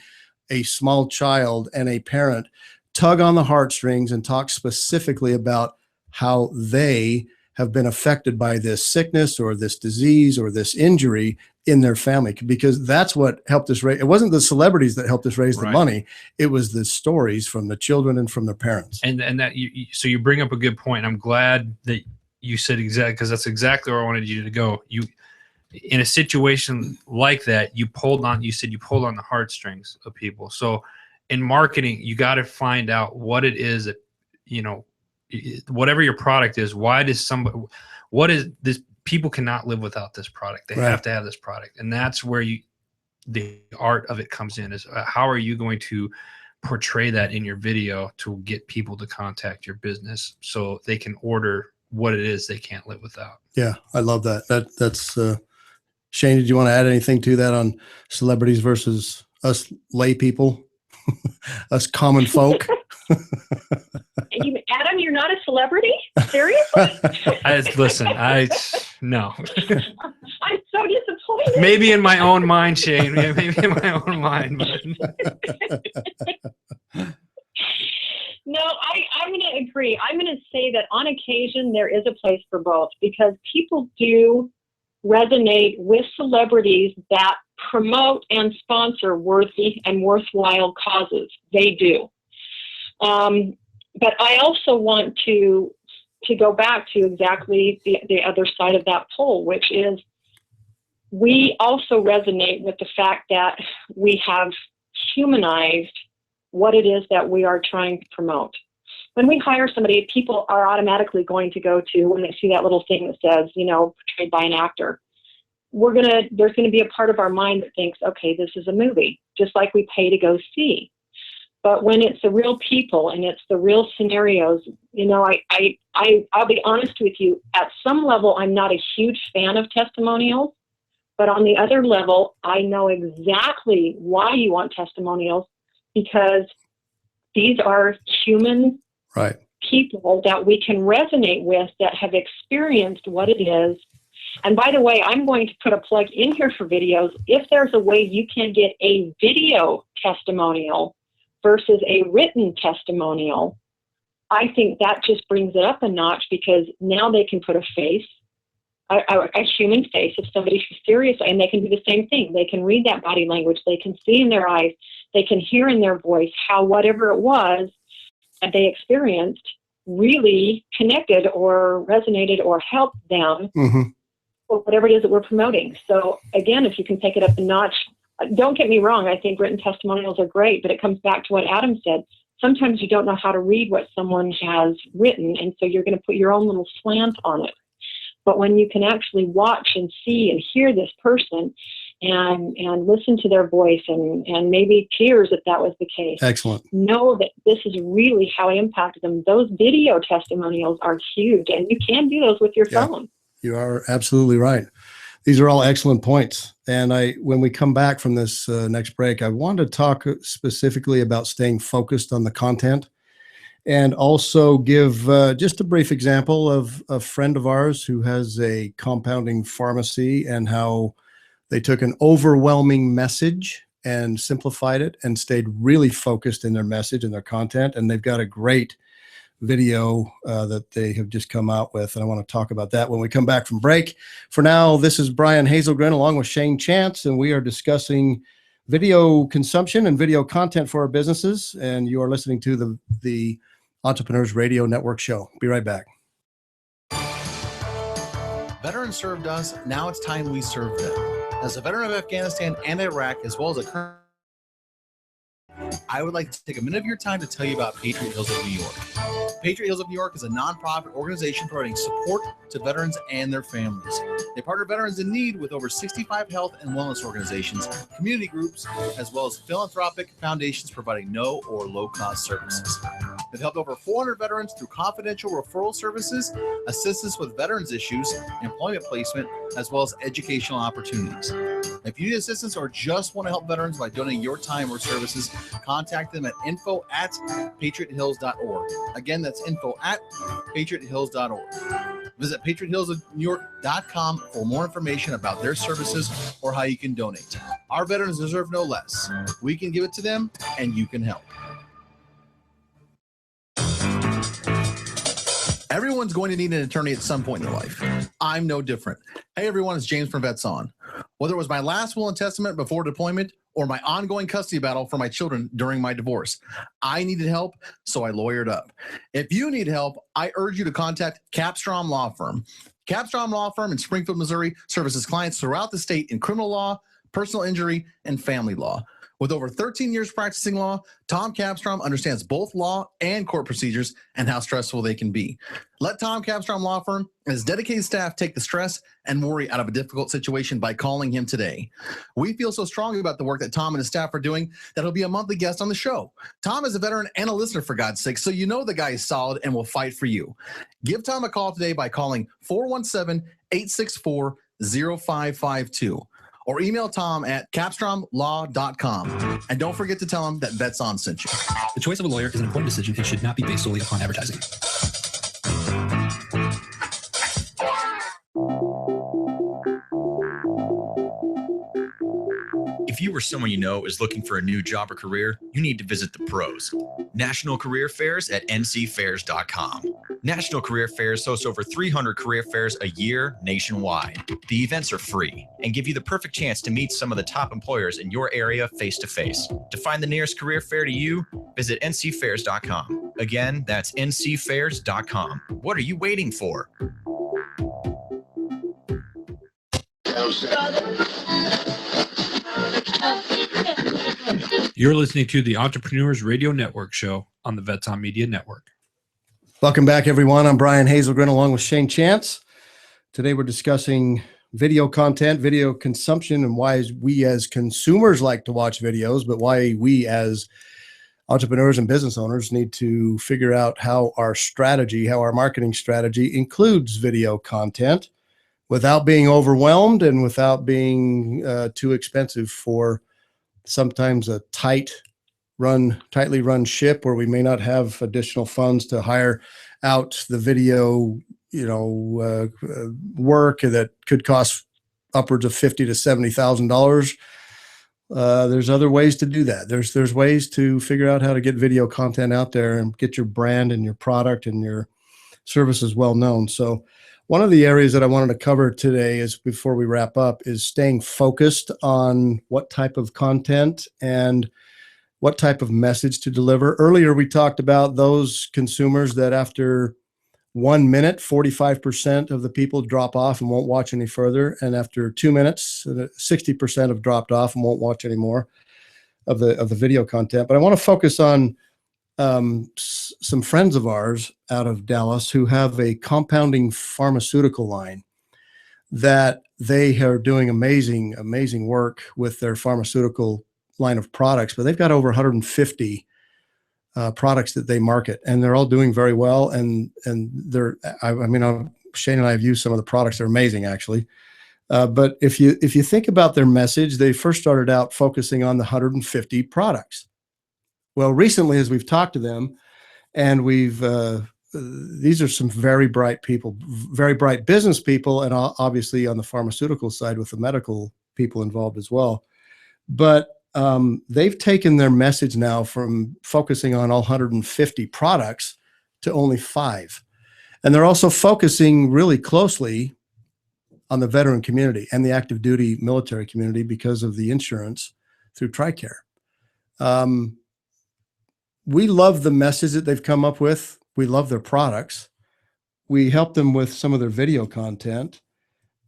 a small child and a parent tug on the heartstrings and talk specifically about how they have been affected by this sickness or this disease or this injury in their family, because that's what helped us raise. It wasn't the celebrities that helped us raise the money. It was the stories from the children and from their parents. And that so you bring up a good point. I'm glad that you said exactly, because that's exactly where I wanted you to go. In a situation like that, you pulled on the heartstrings of people. So in marketing, you got to find out what it is that, whatever your product is, what is this? People cannot live without this product. They have to have this product. And that's where the art of it comes in, is how are you going to portray that in your video to get people to contact your business so they can order what it is they can't live without. Yeah, I love that. That's Shane, did you want to add anything to that on celebrities versus us lay people, us common folk? Adam, you're not a celebrity? Seriously? No. I'm so disappointed. Maybe in my own mind, Shane. Maybe in my own mind. No, I'm going to agree. I'm going to say that on occasion there is a place for both, because people do resonate with celebrities that promote and sponsor worthy and worthwhile causes. They do. But I also want to go back to exactly the other side of that pole, which is we also resonate with the fact that we have humanized what it is that we are trying to promote. When we hire somebody, people are automatically going to go to, when they see that little thing that says, portrayed by an actor, there's going to be a part of our mind that thinks, okay, this is a movie, just like we pay to go see. But when it's the real people and it's the real scenarios, I'll be honest with you, at some level, I'm not a huge fan of testimonials, but on the other level, I know exactly why you want testimonials, because these are human people that we can resonate with, that have experienced what it is. And by the way, I'm going to put a plug in here for videos. If there's a way you can get a video testimonial versus a written testimonial, I think that just brings it up a notch, because now they can put a face, a human face of somebody who's serious, and they can do the same thing. They can read that body language. They can see in their eyes. They can hear in their voice how whatever it was that they experienced really connected or resonated or helped them, or whatever it is that we're promoting. So again, if you can take it up a notch, don't get me wrong, I think written testimonials are great, but it comes back to what Adam said. Sometimes you don't know how to read what someone has written, and so you're going to put your own little slant on it. But when you can actually watch and see and hear this person and listen to their voice and maybe tears if that was the case. Excellent. Know that this is really how it impacted them. Those video testimonials are huge, and you can do those with your phone. You are absolutely right. These are all excellent points. And when we come back from this next break, I want to talk specifically about staying focused on the content, and also give just a brief example of a friend of ours who has a compounding pharmacy, and how they took an overwhelming message and simplified it and stayed really focused in their message and their content. And they've got a great video that they have just come out with. And I want to talk about that when we come back from break. For now, this is Brian Hazelgren along with Shane Chance, and we are discussing video consumption and video content for our businesses. And you are listening to the Entrepreneurs Radio Network show. Be right back. Veterans served us. Now it's time we serve them. As a veteran of Afghanistan and Iraq, as well as a current I would like to take a minute of your time to tell you about Patriot Hills of New York. Patriot Hills of New York is a nonprofit organization providing support to veterans and their families. They partner veterans in need with over 65 health and wellness organizations, community groups, as well as philanthropic foundations providing no or low-cost services. They've helped over 400 veterans through confidential referral services, assistance with veterans issues, employment placement, as well as educational opportunities. If you need assistance or just want to help veterans by donating your time or services, contact them at info@patriothills.org. Again, that's info@patriothills.org. Visit patriothillsnewyork.com for more information about their services or how you can donate. Our veterans deserve no less. We can give it to them, and you can help. Everyone's going to need an attorney at some point in their life. I'm no different. Hey everyone, it's James from Vets On. Whether it was my last will and testament before deployment or my ongoing custody battle for my children during my divorce, I needed help, so I lawyered up. If you need help, I urge you to contact Capstrom Law Firm. Capstrom Law Firm in Springfield, Missouri services clients throughout the state in criminal law, personal injury, and family law. With over 13 years practicing law, Tom Capstrom understands both law and court procedures and how stressful they can be. Let Tom Capstrom Law Firm and his dedicated staff take the stress and worry out of a difficult situation by calling him today. We feel so strongly about the work that Tom and his staff are doing that he'll be a monthly guest on the show. Tom is a veteran and a listener, for God's sake, so you know the guy is solid and will fight for you. Give Tom a call today by calling 417-864-0552. Or email Tom at capstromlaw.com. And don't forget to tell him that Vets On sent you. The choice of a lawyer is an important decision and should not be based solely upon advertising. If you or someone you know is looking for a new job or career, you need to visit the pros. National Career Fairs at ncfairs.com. National Career Fairs hosts over 300 career fairs a year nationwide. The events are free and give you the perfect chance to meet some of the top employers in your area face to face. To find the nearest career fair to you, visit ncfairs.com. Again, that's ncfairs.com. What are you waiting for? You're listening to the Entrepreneurs Radio Network show on the Vets On Media Network. Welcome back, everyone. I'm Brian Hazelgren along with Shane Chance. Today we're discussing video content, video consumption, and why we as consumers like to watch videos, but why we as entrepreneurs and business owners need to figure out how our strategy, how our marketing strategy includes video content without being overwhelmed and without being too expensive for sometimes a tightly run ship where we may not have additional funds to hire out the video, work that could cost upwards of $50,000 to $70,000. There's other ways to do that. There's ways to figure out how to get video content out there and get your brand and your product and your services well known. So one of the areas that I wanted to cover today is, before we wrap up, is staying focused on what type of content and what type of message to deliver. Earlier, we talked about those consumers that after 1 minute, 45% of the people drop off and won't watch any further. And after 2 minutes, 60% have dropped off and won't watch any more of the video content. But I want to focus on some friends of ours out of Dallas who have a compounding pharmaceutical line that they are doing amazing work with their pharmaceutical line of products, but they've got over 150 products that they market, and they're all doing very well. And Shane and I have used some of the products. They're amazing, actually. But if you think about their message, they first started out focusing on the 150 products. Well, recently, as we've talked to them, and these are some very bright people, very bright business people, and obviously on the pharmaceutical side with the medical people involved as well. But they've taken their message now from focusing on all 150 products to only 5. And they're also focusing really closely on the veteran community and the active duty military community because of the insurance through TRICARE. We love the message that they've come up with. We love their products. We help them with some of their video content.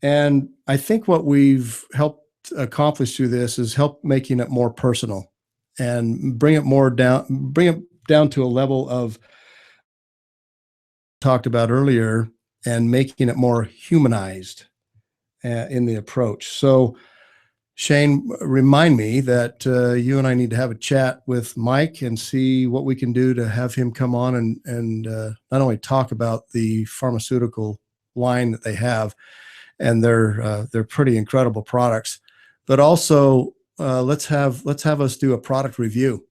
And I think what we've helped accomplish through this is help making it more personal and bring it down to a level of talked about earlier, and making it more humanized in the approach. So Shane, remind me that you and I need to have a chat with Mike and see what we can do to have him come on and not only talk about the pharmaceutical line that they have, and they're pretty incredible products, but also let's have us do a product review.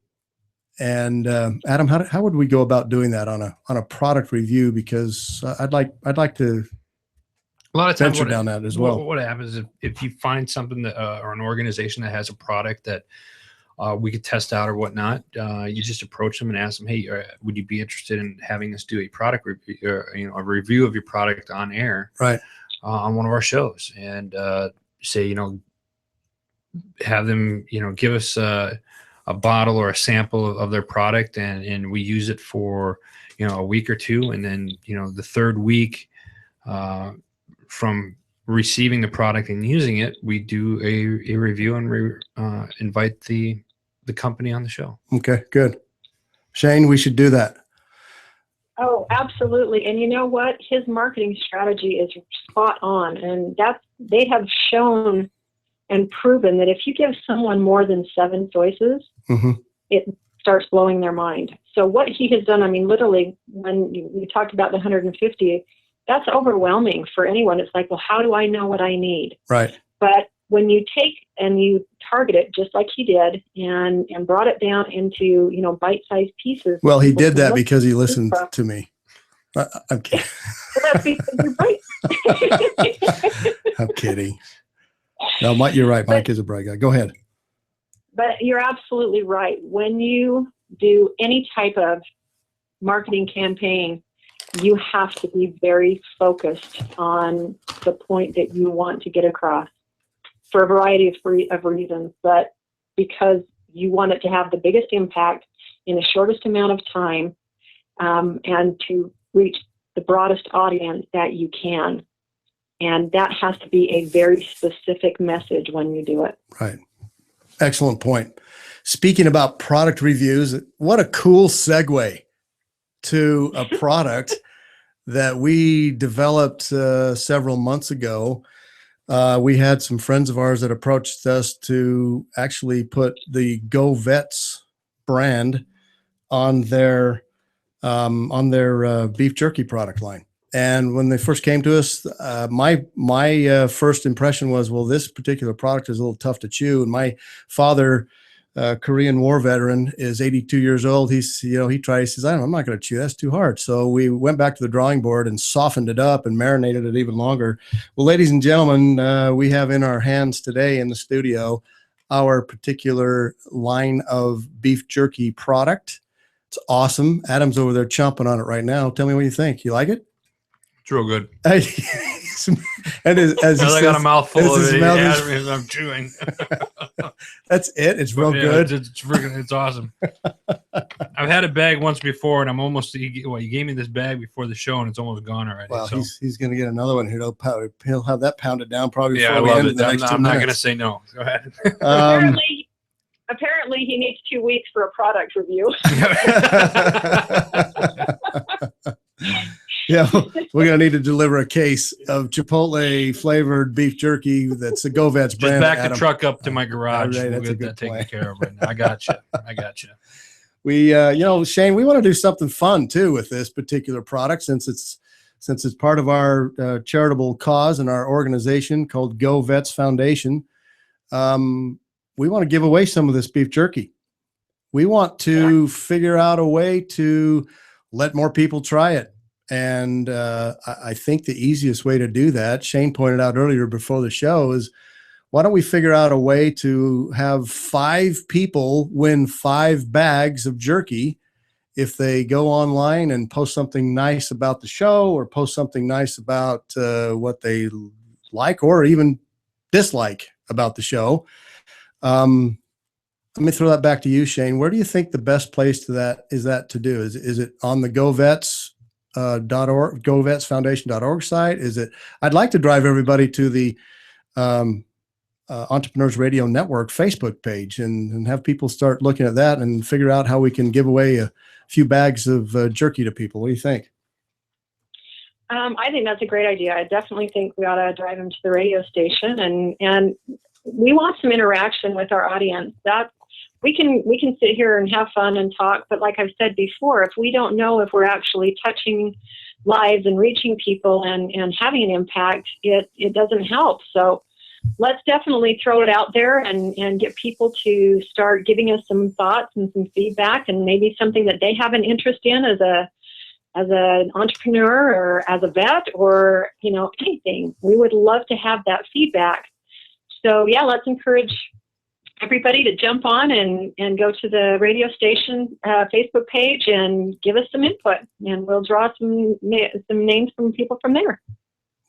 And Adam, how would we go about doing that on a product review? Because I'd like to a lot of times venture down that as well. What happens if you find something that or an organization that has a product that we could test out or whatnot, you just approach them and ask them, hey, would you be interested in having us do a product review, a review of your product on air, right, on one of our shows, and say, have them, give us a bottle or a sample of their product, and we use it for, a week or two. And then, the third week from receiving the product and using it, we do a review and invite the company on the show. Okay, good. Shane, we should do that. Oh, absolutely. And you know what? His marketing strategy is spot on. And they have shown and proven that if you give someone more than 7 choices, it starts blowing their mind. So what he has done, I mean, literally, when you talked about the 150, that's overwhelming for anyone. It's like, well, how do I know what I need? Right. But when you take and you target it just like he did and brought it down into, bite-sized pieces. Well, he did that because he listened to me. I'm kidding. Well, that's because you're right. I'm kidding. No, Mike, you're right. Mike is a bright guy. Go ahead. But you're absolutely right. When you do any type of marketing campaign, you have to be very focused on the point that you want to get across for a variety of reasons, but because you want it to have the biggest impact in the shortest amount of time, and to reach the broadest audience that you can. And that has to be a very specific message when you do it. Right. Excellent point. Speaking about product reviews, what a cool segue to a product that we developed several months ago. We had some friends of ours that approached us to actually put the Go Vets brand on their beef jerky product line. And when they first came to us, my first impression was, well, this particular product is a little tough to chew. And my father, Korean War veteran, is 82 years old. He says, I'm not going to chew. That's too hard. So we went back to the drawing board and softened it up and marinated it even longer. Well, ladies and gentlemen, we have in our hands today in the studio our particular line of beef jerky product. It's awesome. Adam's over there chomping on it right now. Tell me what you think. You like it? It's real good. And as I got a mouthful of it. I'm chewing. That's it. It's real good. It's awesome. I've had a bag once before, and I'm almost. You gave me this bag before the show, and it's almost gone already. Well, so. he's going to get another one here. He'll have that pounded down probably. Yeah, before I love we end it. in the next 2 I'm not going to minutes. say no. Go ahead. Apparently, he needs 2 weeks for a product review. Yeah, we're going to need to deliver a case of Chipotle flavored beef jerky that's a Go Vets brand. Just back Adam. the truck up to my garage. All right, We'll that's a get good that taken plan. care of right now. I got you. We, Shane, we want to do something fun too with this particular product since it's part of our charitable cause and our organization called Go Vets Foundation. We want to give away some of this beef jerky. We want to figure out a way to let more people try it. And I think the easiest way to do that, Shane pointed out earlier before the show, is why don't we figure out a way to have 5 people win 5 bags of jerky if they go online and post something nice about the show or post something nice about what they like or even dislike about the show. Let me throw that back to you, Shane. Where do you think the best place to do? Is it on the GoVets? GoVetsFoundation.org site? Is it? I'd like to drive everybody to the Entrepreneurs Radio Network Facebook page and have people start looking at that and figure out how we can give away a few bags of jerky to people. What do you think? I think that's a great idea. I definitely think we ought to drive them to the radio station, and we want some interaction with our audience. That we can sit here and have fun and talk, but like I've said before, if we don't know if we're actually touching lives and reaching people and having an impact, it doesn't help. So let's definitely throw it out there and get people to start giving us some thoughts and some feedback, and maybe something that they have an interest in as an entrepreneur or as a vet or, anything. We would love to have that feedback. So yeah, let's encourage everybody to jump on and go to the radio station Facebook page and give us some input, and we'll draw some names from people from there.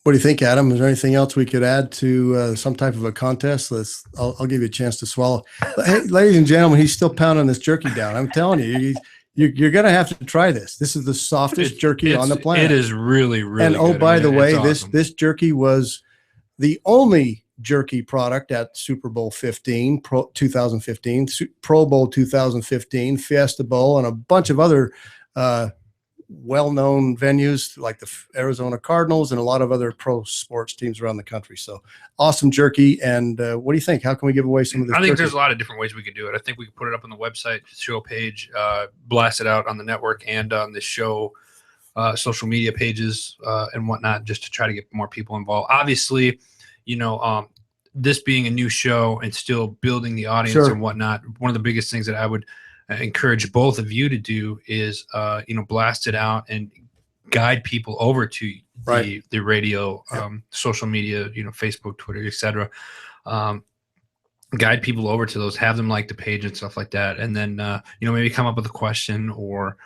What do you think, Adam? Is there anything else we could add to some type of a contest? I'll give you a chance to swallow. Hey, ladies and gentlemen, he's still pounding this jerky down. I'm telling you, you're going to have to try this. This is the softest jerky on the planet. It is really, really and good. by the way, awesome. this jerky was the only jerky product at Super Bowl 15, 2015, Pro Bowl 2015, Fiesta Bowl, and a bunch of other well-known venues like the Arizona Cardinals and a lot of other pro sports teams around the country. So awesome jerky. And what do you think? How can we give away some of this? I think jerky? there's a lot of different ways we could do it. I think we could put it up on the website show page, blast it out on the network and on the show social media pages and whatnot, just to try to get more people involved. Obviously, this being a new show and still building the audience Sure. and whatnot, one of the biggest things that I would encourage both of you to do is, blast it out and guide people over to Right. the radio, social media, Facebook, Twitter, etc. Guide people over to those, have them like the page and stuff like that. And then, maybe come up with a question or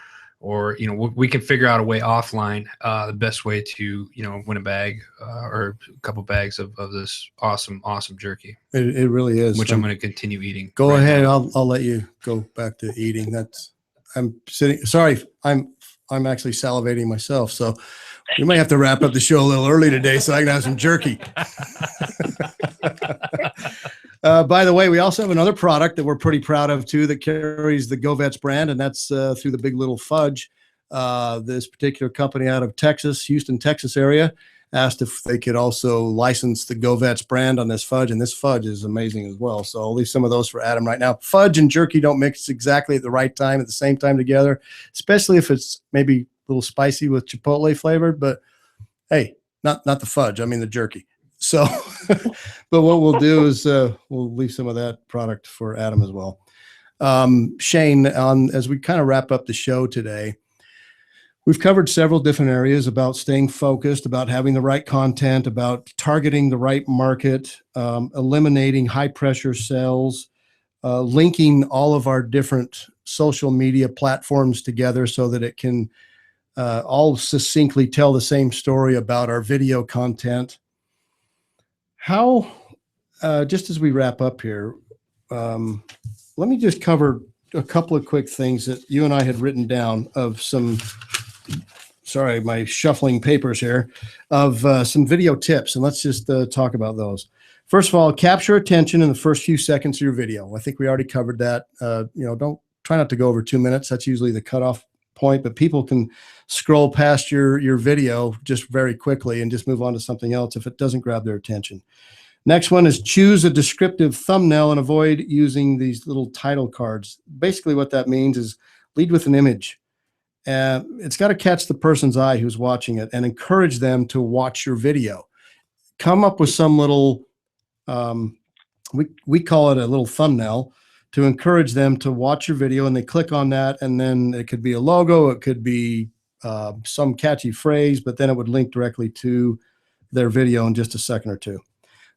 we can figure out a way offline, the best way to, win a bag or a couple bags of this awesome jerky, It really is. which I'm going to continue eating. Go right ahead. now. I'll let you go back to eating. I'm actually salivating myself. So we might have to wrap up the show a little early today so I can have some jerky. By the way, we also have another product that we're pretty proud of too that carries the GoVets brand, and that's through the Big Little Fudge. This particular company out of Texas, Houston, Texas area, asked if they could also license the GoVets brand on this fudge, and this fudge is amazing as well. So I'll leave some of those for Adam right now. Fudge and jerky don't mix exactly at the right time, at the same time together, especially if it's maybe a little spicy with chipotle flavored, but hey, not the fudge. I mean the jerky. So, but what we'll do is we'll leave some of that product for Adam as well. Shane, as we kind of wrap up the show today, we've covered several different areas about staying focused, about having the right content, about targeting the right market, eliminating high pressure sales, linking all of our different social media platforms together so that it can all succinctly tell the same story about our video content. How, just as we wrap up here, let me just cover a couple of quick things that you and I had written down of some, sorry, my shuffling papers here, of some video tips. And let's just talk about those. First of all, capture attention in the first few seconds of your video. I think we already covered that. Don't try not to go over 2 minutes. That's usually the cutoff point, but people can scroll past your video just very quickly and just move on to something else if it doesn't grab their attention. Next one is choose a descriptive thumbnail and avoid using these little title cards. Basically what that means is lead with an image. It's got to catch the person's eye who's watching it and encourage them to watch your video. Come up with some little, we call it a little thumbnail, to encourage them to watch your video, and they click on that, and then it could be a logo, it could be some catchy phrase, but then it would link directly to their video in just a second or two.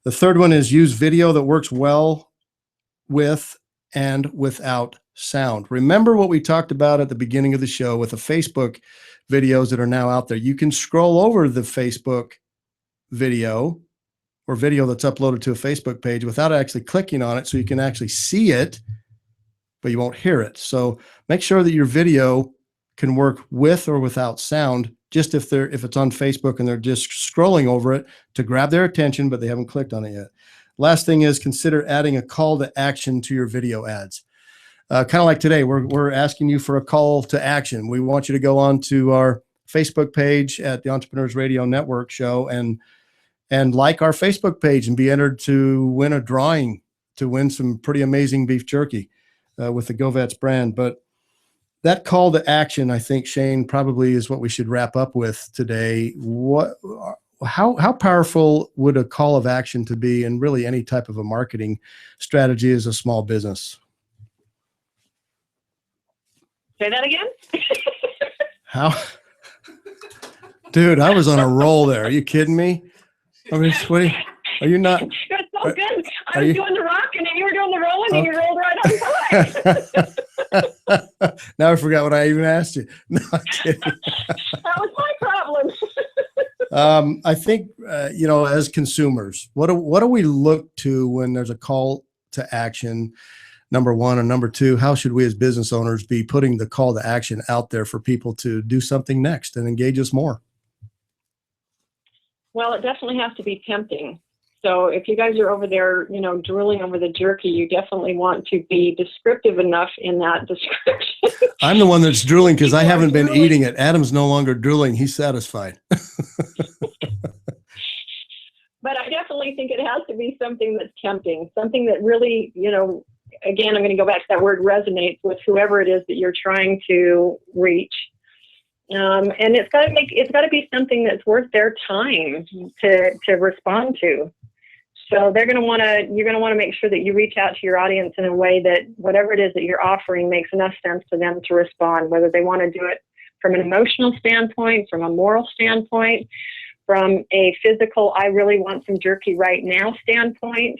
The third one is use video that works well with and without sound. Remember what we talked about at the beginning of the show with the Facebook videos that are now out there. You can scroll over the Facebook video or video that's uploaded to a Facebook page without actually clicking on it, so you can actually see it, but you won't hear it. So make sure that your video can work with or without sound, just if it's on Facebook and they're just scrolling over it to grab their attention, but they haven't clicked on it yet. Last thing is consider adding a call to action to your video ads. Kind of like today, we're asking you for a call to action. We want you to go on to our Facebook page at the Entrepreneurs Radio Network show and like our Facebook page and be entered to win a drawing to win some pretty amazing beef jerky with the GoVets brand. But that call to action, I think, Shane, probably is what we should wrap up with today. How powerful would a call of action to be in really any type of a marketing strategy as a small business? Say that again? How? Dude, I was on a roll there. Are you kidding me? I mean, sweetie, are you not? That's so good. I are was you- doing the rock and then you were doing the rolling and you rolled right on time. Now I forgot what I even asked you. No, I'm kidding. That was my problem. I think, as consumers, what do we look to when there's a call to action? Number one, and number two, how should we as business owners be putting the call to action out there for people to do something next and engage us more? Well, it definitely has to be tempting. So if you guys are over there, drooling over the jerky, you definitely want to be descriptive enough in that description. I'm the one that's drooling because I People are haven't been drooling. eating it. Adam's no longer drooling. He's satisfied. But I definitely think it has to be something that's tempting, something that really, again, I'm going to go back to that word resonates with whoever it is that you're trying to reach. And it's got to be something that's worth their time to respond to. So you're going to want to make sure that you reach out to your audience in a way that whatever it is that you're offering makes enough sense to them to respond, whether they want to do it from an emotional standpoint, from a moral standpoint, from a physical, I really want some jerky right now standpoint.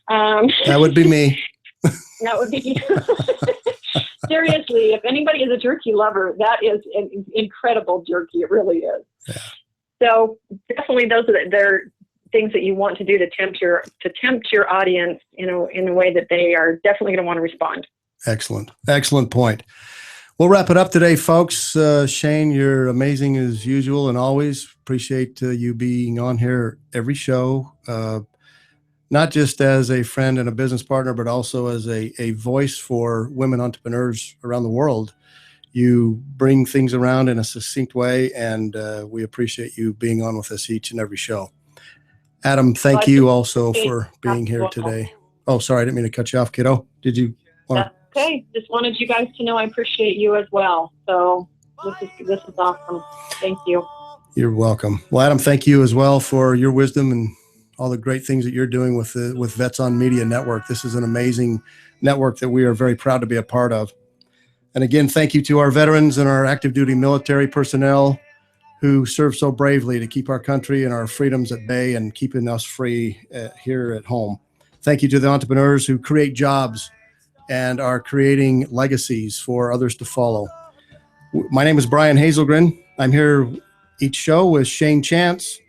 That would be me. That would be seriously. If anybody is a jerky lover, that is an incredible jerky. It really is. Yeah. So definitely, those are they're things that you want to do to tempt your audience, in a way that they are definitely going to want to respond. Excellent point. We'll wrap it up today, folks. Shane, you're amazing as usual and always. Appreciate you being on here every show. Not just as a friend and a business partner, but also as a voice for women entrepreneurs around the world. You bring things around in a succinct way, and we appreciate you being on with us each and every show. Adam, thank you also for being here today. Oh, sorry, I didn't mean to cut you off, kiddo. Did you want to? Okay, just wanted you guys to know I appreciate you as well. So this is awesome. Thank you. You're welcome. Well, Adam, thank you as well for your wisdom and all the great things that you're doing with Vets on Media Network. This is an amazing network that we are very proud to be a part of. And again, thank you to our veterans and our active duty military personnel who serve so bravely to keep our country and our freedoms at bay and keeping us free here at home. Thank you to the entrepreneurs who create jobs and are creating legacies for others to follow. My name is Brian Hazelgren. I'm here each show with Shane Chance.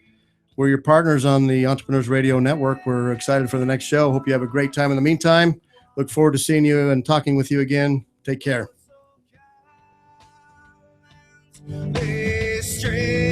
We're your partners on the Entrepreneurs Radio Network. We're excited for the next show. Hope you have a great time in the meantime. Look forward to seeing you and talking with you again. Take care. Stay straight.